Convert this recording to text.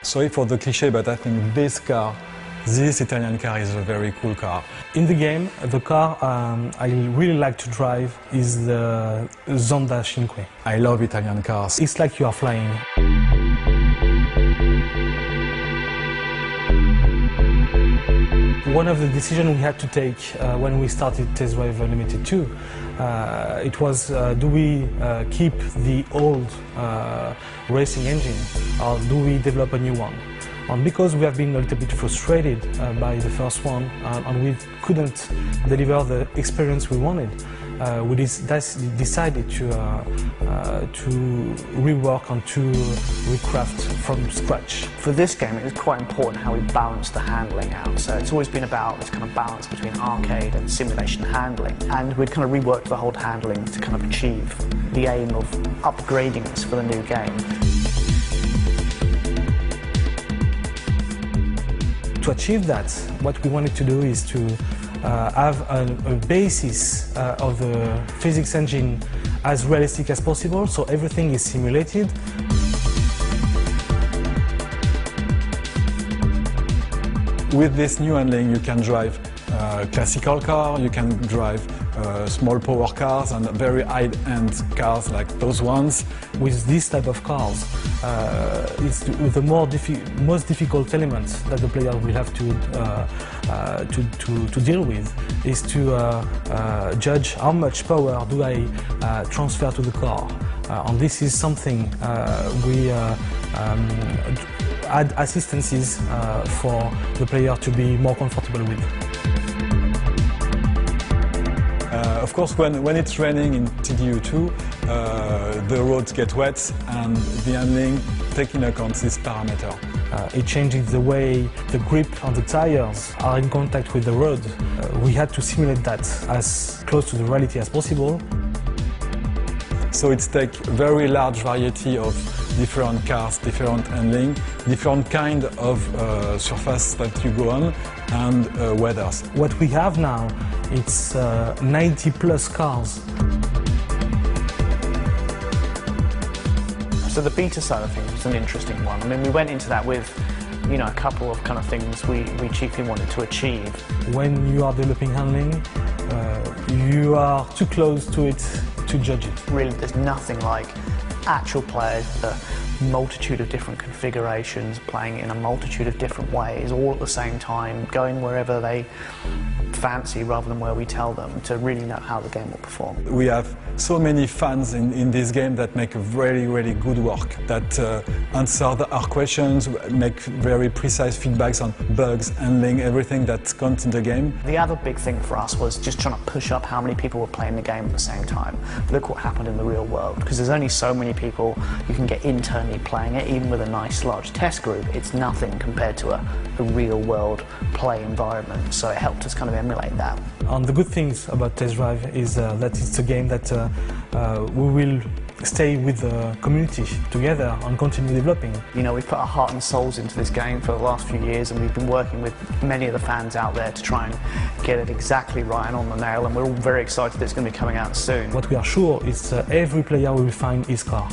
Sorry for the cliché, but I think this Italian car is a very cool car. In the game, the car I really like to drive is the Zonda Cinque. I love Italian cars. It's like you are flying. One of the decisions we had to take when we started Test Drive Limited 2, it was do we keep the old racing engine or do we develop a new one? And because we have been a little bit frustrated by the first one and we couldn't deliver the experience we wanted, we decided to rework and to recraft from scratch. For this game, it was quite important how we balanced the handling out. So it's always been about this kind of balance between arcade and simulation handling. And we'd kind of reworked the whole handling to kind of achieve the aim of upgrading this for the new game. To achieve that, what we wanted to do is to have a basis of the physics engine as realistic as possible, so everything is simulated. With this new handling, you can drive classical car, you can drive small power cars and very high-end cars like those ones. With this type of cars, it's the most difficult element that the player will have to deal with is to judge how much power do I transfer to the car. And this is something we add assistances for the player to be more comfortable with. Of course, when it's raining in TDU2, the roads get wet and the handling takes into account this parameter. It changes the way the grip on the tires are in contact with the road. We had to simulate that as close to the reality as possible. So it takes a very large variety of different cars, different handling, different kind of surface that you go on, and weathers. What we have now, it's 90 plus cars. So the beta side of things was an interesting one. I mean, we went into that with, you know, a couple of kind of things we chiefly wanted to achieve. When you are developing handling, you are too close to it to judge it. Really, there's nothing like actual players with a multitude of different configurations, playing in a multitude of different ways, all at the same time, going wherever they fancy rather than where we tell them, to really know how the game will perform. We have so many fans in this game that make a really, really good work, that answer our questions, make very precise feedbacks on bugs, handling, everything that counts in the game. The other big thing for us was just trying to push up how many people were playing the game at the same time. Look what happened in the real world, because there's only so many people you can get internally playing it, even with a nice large test group. It's nothing compared to a real world play environment, so it helped us kind of emulate that. And the good things about Test Drive is that it's a game that we will stay with the community together and continue developing. You know, we've put our heart and souls into this game for the last few years, and we've been working with many of the fans out there to try and get it exactly right and on the nail, and we're all very excited that it's going to be coming out soon. What we are sure is every player will find his car.